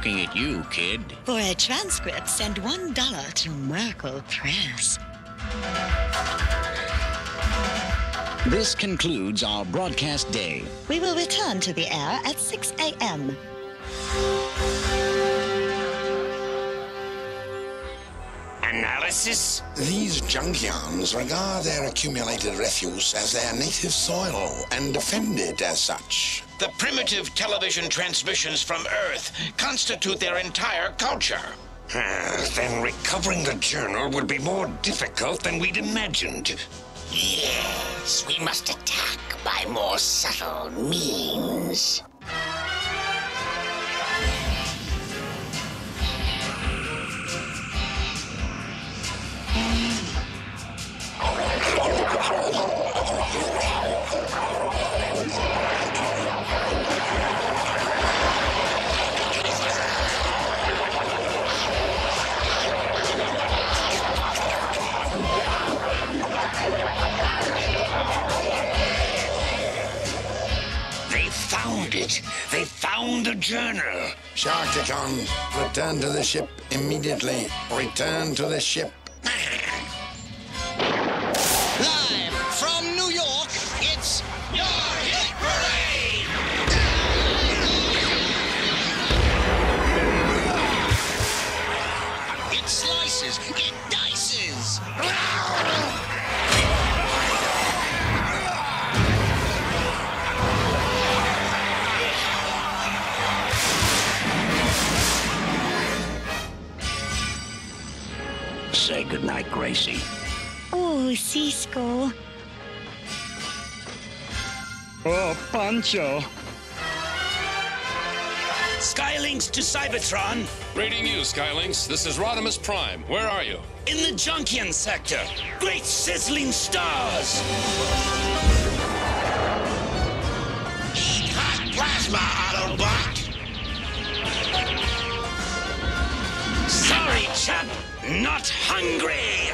looking at you, kid. For a transcript, send $1 to Merkle Press. This concludes our broadcast day. We will return to the air at 6 a.m. Analysis? These Junkions regard their accumulated refuse as their native soil and defend it as such. The primitive television transmissions from Earth constitute their entire culture. Then recovering the journal would be more difficult than we'd imagined. Yes, we must attack by more subtle means. They found the journal. Sharkticons, return to the ship immediately. Return to the ship. Live from New York, it's Your Hit Parade! It slices, it dices. Say goodnight, Gracie. Oh, Cisco. Oh, Pancho. Skylinks to Cybertron. Reading you, Skylinks. This is Rodimus Prime. Where are you? In the Junkion sector. Great sizzling stars. Hot plasma, Autobot. Sorry, chap. Not hungry.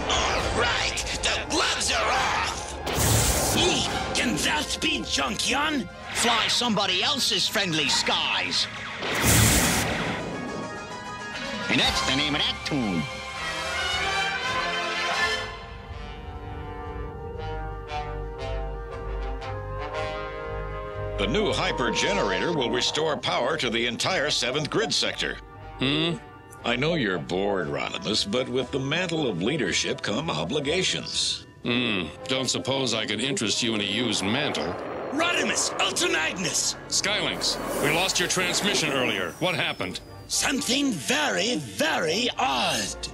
All right, the gloves are off. Eek, can that be Junkion? Fly somebody else's friendly skies. And that's the name of that tune. The new hyper generator will restore power to the entire 7th grid sector. I know you're bored, Rodimus, but with the mantle of leadership come obligations. Don't suppose I could interest you in a used mantle. Rodimus, Ultra Magnus. Skylinks, we lost your transmission earlier. What happened? Something very, very odd.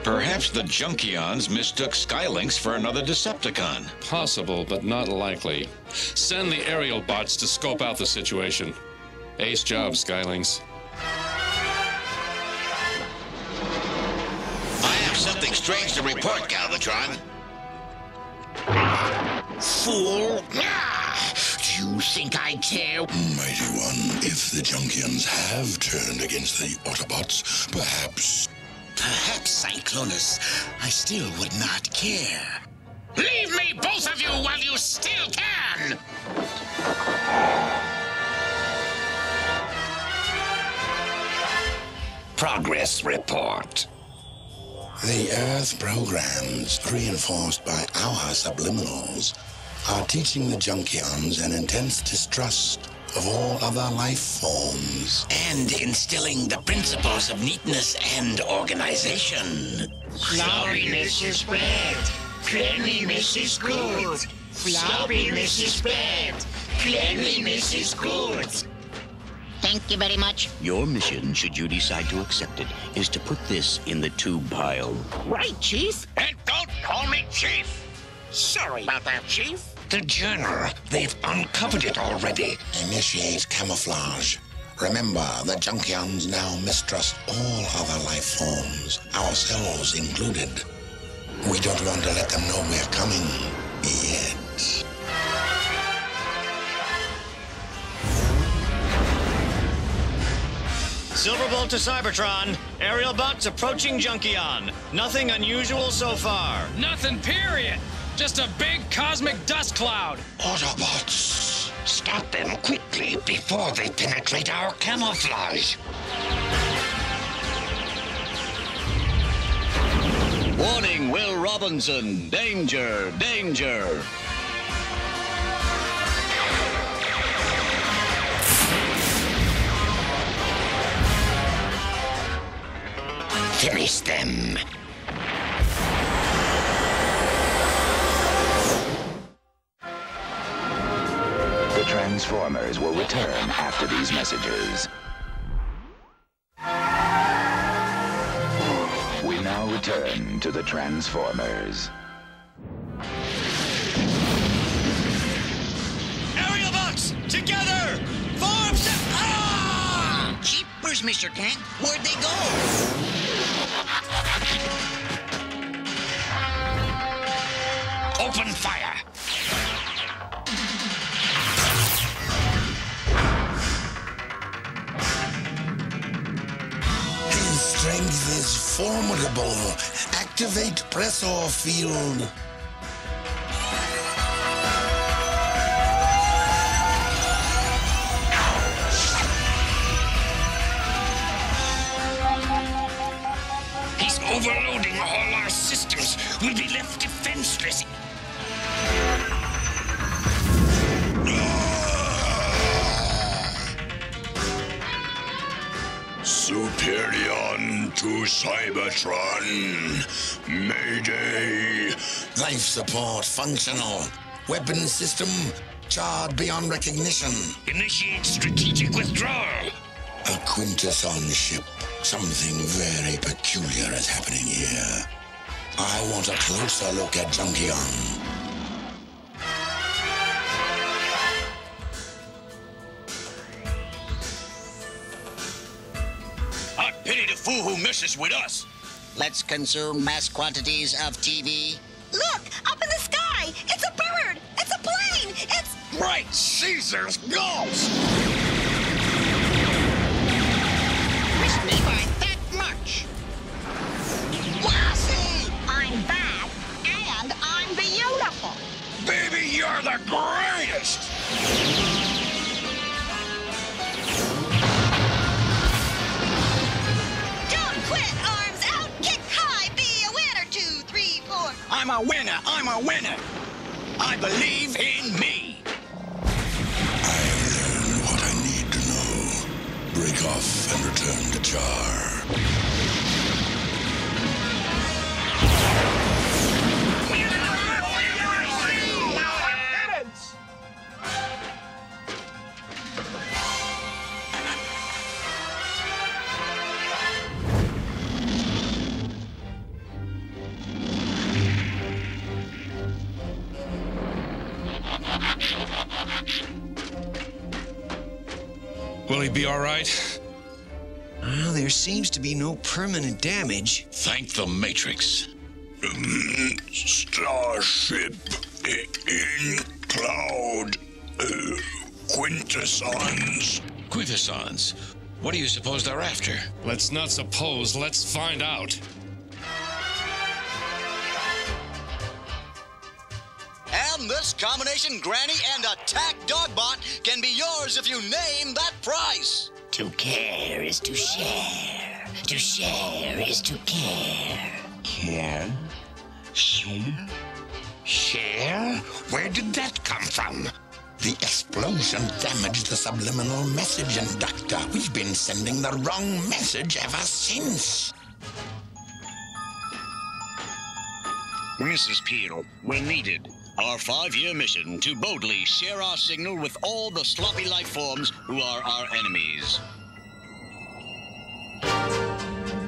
Perhaps the Junkions mistook Skylinks for another Decepticon. Possible, but not likely. Send the aerial bots to scope out the situation. Ace job, Skylinks. I have something strange to report, Galvatron. Fool! Do you think I care? Mighty One, if the Junkions have turned against the Autobots, perhaps... Perhaps, Cyclonus, I still would not care. Leave me, both of you, while you still can! Progress report. The Earth programs, reinforced by our subliminals, are teaching the Junkions an intense distrust of all other life forms. And instilling the principles of neatness and organization. Floweriness is bad. Cleanliness is good. Floweriness is bad. Cleanliness is good. Thank you very much. Your mission, should you decide to accept it, is to put this in the tube pile. Right, Chief? And don't call me Chief. Sorry about that, Chief. The journal. They've uncovered it already. Initiate camouflage. Remember, the Junkions now mistrust all other life forms, ourselves included. We don't want to let them know we're coming yet. Silverbolt to Cybertron. Aerial bots approaching Junkion. Nothing unusual so far. Nothing, period. Just a big cosmic dust cloud. Autobots, Stop them quickly before they penetrate our camouflage. Warning, Will Robinson. Danger, danger. Finish them. The Transformers will return after these messages. We now return to the Transformers. Aerial box! Together! Form Jeepers, Mr. Tank. Where'd they go? Open fire! His strength is formidable. Activate pressor field. He's overloading all our systems. We'll be left defenseless. Superion to Cybertron. Mayday. Life support functional. Weapon system charred beyond recognition. Initiate strategic withdrawal. A Quintessoni ship. Something very peculiar is happening here. I want a closer look at Junkion. I pity the fool who messes with us. Let's consume mass quantities of TV. Look, up in the sky! It's a bird! It's a plane! It's... Right, Caesar's ghost! Wish me by that much. Lassie! I'm bad, and I'm beautiful. Baby, you're the greatest! Don't quit, arms out, kick high, be a winner, 2, 3, 4. I'm a winner, I'm a winner. I believe in me. I learned what I need to know. Break off and return to Jar. Will he be all right? Well, there seems to be no permanent damage. Thank the Matrix. Starship in cloud. Quintessons. Quintessons. What do you suppose they're after? Let's not suppose, let's find out. And this combination Granny and Attack Dogbot can be yours if you name that price. To care is to share. To share is to care. Care? Share? Share? Where did that come from? The explosion damaged the subliminal message inductor. We've been sending the wrong message ever since. Mrs. Peel, we're needed. Our 5-year mission to boldly share our signal with all the sloppy life forms who are our enemies.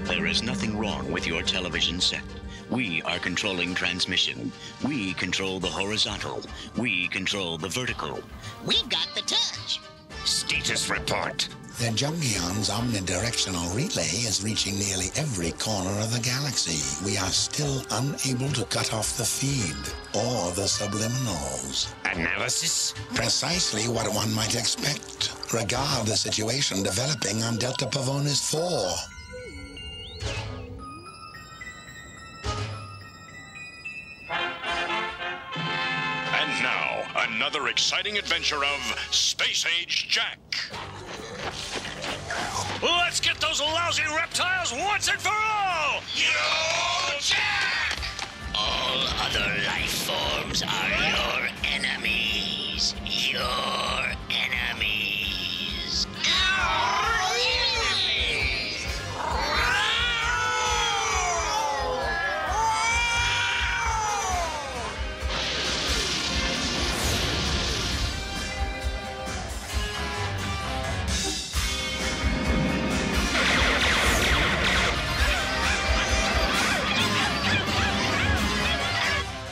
There is nothing wrong with your television set. We are controlling transmission. We control the horizontal. We control the vertical. We got the touch. Status report. The Junkion's omnidirectional relay is reaching nearly every corner of the galaxy. We are still unable to cut off the feed or the subliminals. Analysis? Precisely what one might expect. Regard the situation developing on Delta Pavonis 4. And now, a another exciting adventure of Space Age Jack. Let's get those lousy reptiles once and for all! Yo, Jack! All other life forms are your enemies. Your enemies. Our enemies!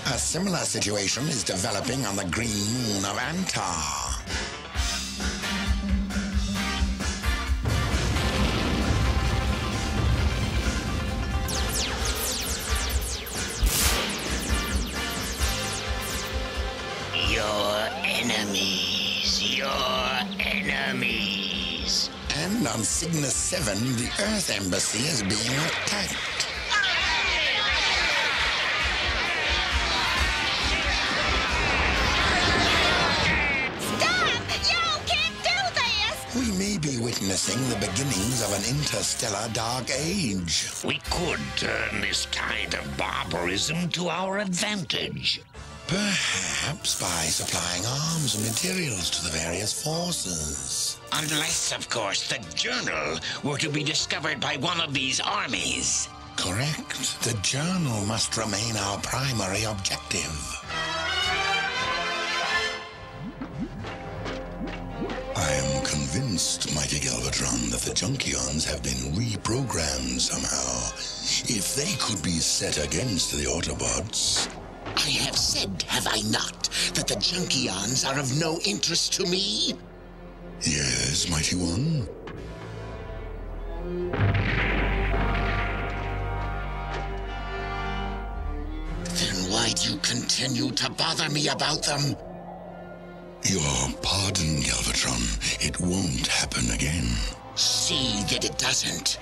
A similar situation is developing on the green moon of Antar. Your enemies. Your enemies. And on Cygnus 7, the Earth Embassy is being attacked. We may be witnessing the beginnings of an interstellar dark age. We could turn this tide of barbarism to our advantage. Perhaps by supplying arms and materials to the various forces. Unless, of course, the journal were to be discovered by one of these armies. Correct. The journal must remain our primary objective. I am convinced, mighty Galvatron, that the Junkions have been reprogrammed somehow. If they could be set against the Autobots... I have said, have I not, that the Junkions are of no interest to me? Yes, mighty one. Then why do you continue to bother me about them? Your pardon, Galvatron. It won't happen again. See that it doesn't.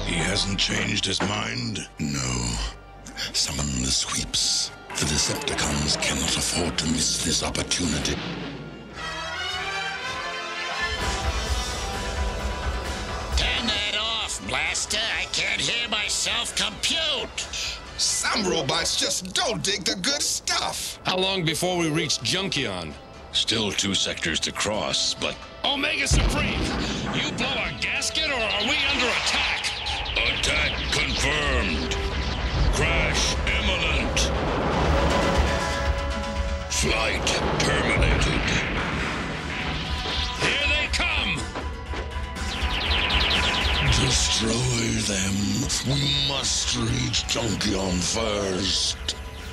He hasn't changed his mind? No. Summon the sweeps. The Decepticons cannot afford to miss this opportunity. Turn that off, Blaster. I can't hear myself compute. Some robots just don't dig the good stuff. How long before we reach Junkion? Still 2 sectors to cross, but... Omega Supreme! You blow a gasket, or are we under attack? Attack confirmed. Crash imminent. Flight terminated. Here they come! Destroy them. We must reach Junkion first.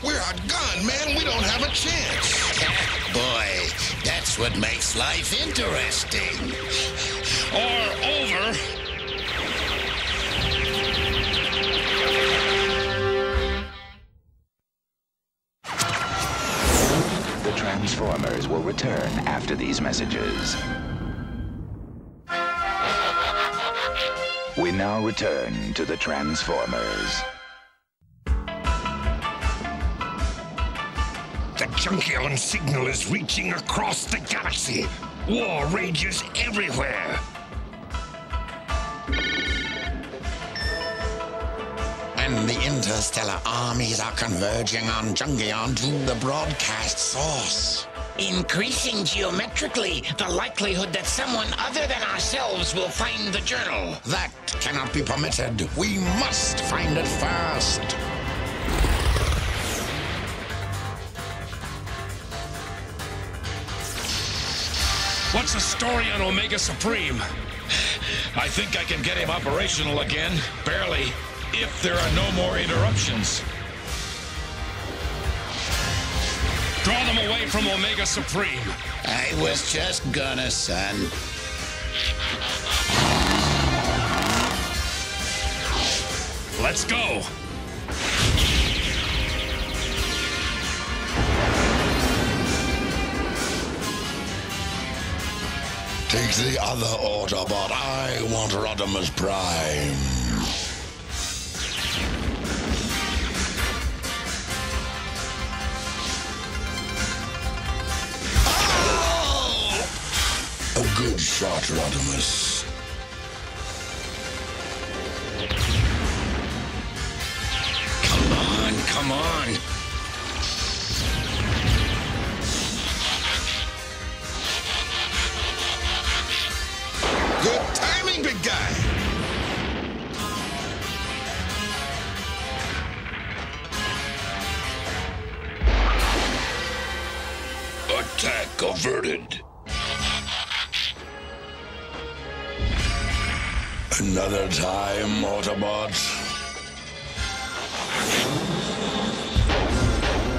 We're outgunned, man. We don't have a chance. Boy, that's what makes life interesting. Or over. The Transformers will return after these messages. We now return to the Transformers. The Junkion signal is reaching across the galaxy. War rages everywhere. And the interstellar armies are converging on Junkion to the broadcast source. Increasing geometrically the likelihood that someone other than ourselves will find the journal. That cannot be permitted. We must find it first. What's the story on Omega Supreme? I think I can get him operational again. Barely. If there are no more interruptions. Draw them away from Omega Supreme. I was just gonna, son. Let's go. Take the other Autobot. I want Rodimus Prime. shot, Rodimus. Come on. Good timing, big guy. Attack averted. Another time, Autobot.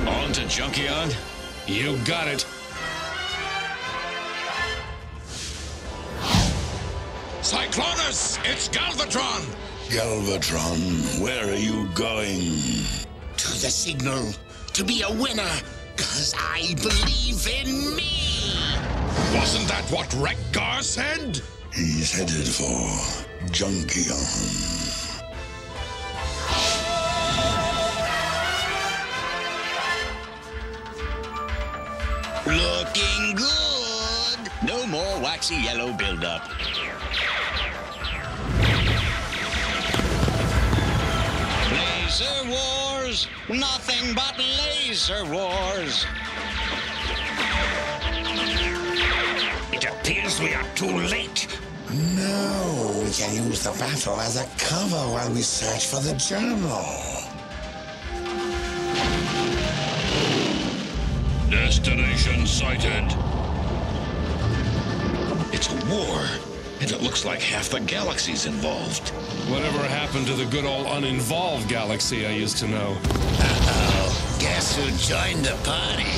On to Junkion? You got it. Cyclonus, it's Galvatron. Galvatron, where are you going? To the signal. To be a winner. 'Cause I believe in me. Wasn't that what Rekgar said? He's headed for Junkion. Looking good. No more waxy yellow buildup. Laser wars. Nothing but laser wars. It appears we are too late. No, we can use the battle as a cover while we search for the journal. Destination sighted. It's a war, and it looks like half the galaxy's involved. Whatever happened to the good old uninvolved galaxy I used to know? Uh-oh. Guess who joined the party?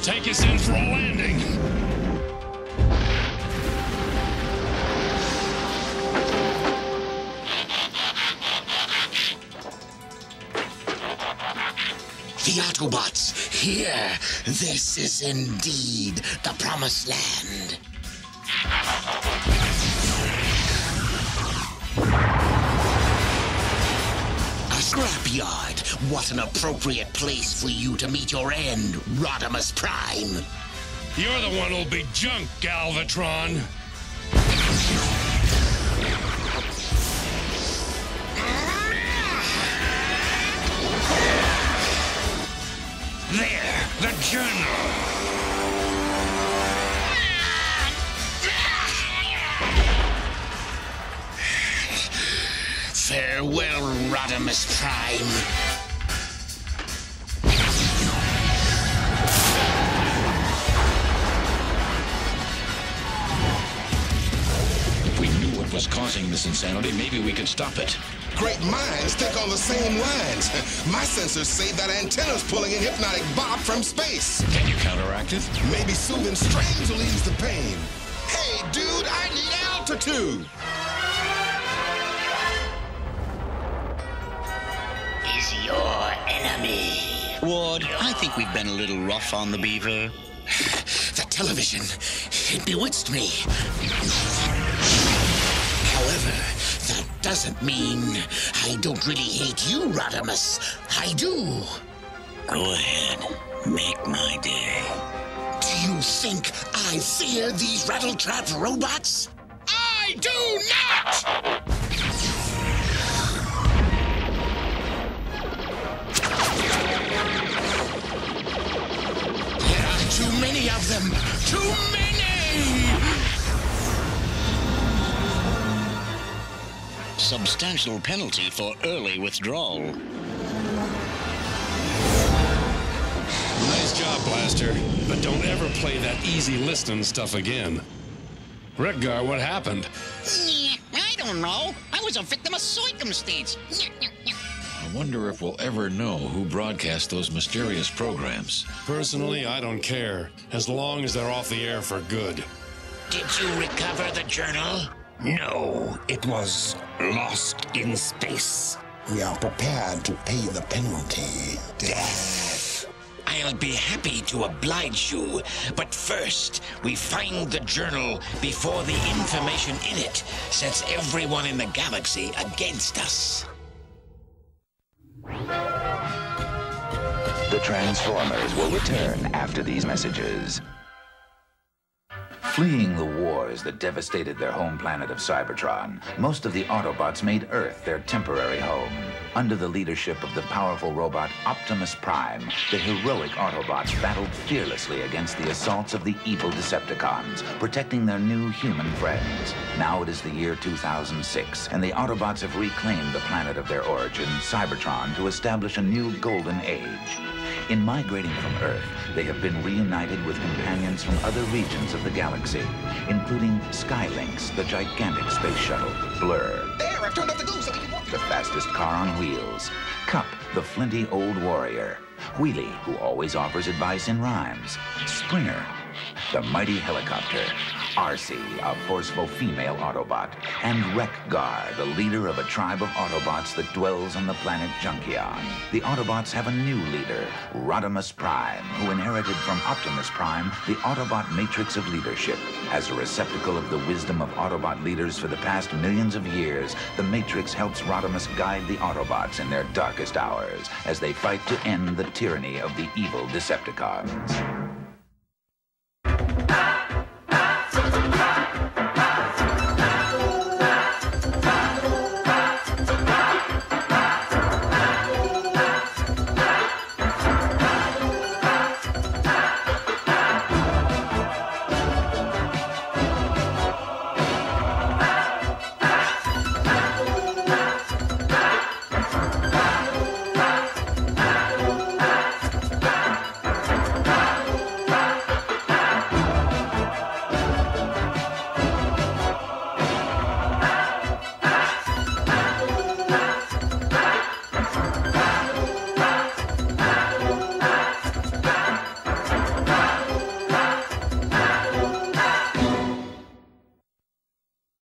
Take us in for a landing. The Autobots, here. This is indeed the promised land. A scrapyard. What an appropriate place for you to meet your end, Rodimus Prime. You're the one who'll be junk, Galvatron. There, the journal. Farewell, Rodimus Prime. If we knew what was causing this insanity, maybe we could stop it. Great minds think on the same lines. My sensors say that antenna's pulling a hypnotic bop from space. Can you counteract it? Maybe soothing strains will ease the pain. Hey, dude, I need altitude. Is your enemy. Ward, I think we've been a little rough on the beaver. The television, it bewitched me. However, that doesn't mean I don't really hate you, Rodimus. I do. Go ahead. Make my day. Do you think I fear these rattle-trapped robots? I do not! There are too many of them. Too many! Substantial penalty for early withdrawal. Nice job, Blaster. But don't ever play that easy listening stuff again. Rekgar, what happened? I don't know. I was a victim of circumstance. I wonder if we'll ever know who broadcast those mysterious programs. Personally, I don't care, as long as they're off the air for good. Did you recover the journal? No, it was lost in space. We are prepared to pay the penalty. Death. I'll be happy to oblige you, but first, we find the journal before the information in it sets everyone in the galaxy against us. The Transformers will return after these messages. Fleeing the wars that devastated their home planet of Cybertron, most of the Autobots made Earth their temporary home. Under the leadership of the powerful robot Optimus Prime, the heroic Autobots battled fearlessly against the assaults of the evil Decepticons, protecting their new human friends. Now it is the year 2006, and the Autobots have reclaimed the planet of their origin, Cybertron, to establish a new golden age. In migrating from Earth, they have been reunited with companions from other regions of the galaxy, including Skylynx, the gigantic space shuttle, Blur. There, I've turned off the glue so we can walk. The fastest car on wheels, Cup, the flinty old warrior, Wheelie, who always offers advice in rhymes, Springer, the mighty helicopter, Arcee, a forceful female Autobot, and Wreck-Gar, the leader of a tribe of Autobots that dwells on the planet Junkion. The Autobots have a new leader, Rodimus Prime, who inherited from Optimus Prime the Autobot matrix of leadership. As a receptacle of the wisdom of Autobot leaders for the past millions of years, the matrix helps Rodimus guide the Autobots in their darkest hours as they fight to end the tyranny of the evil Decepticons.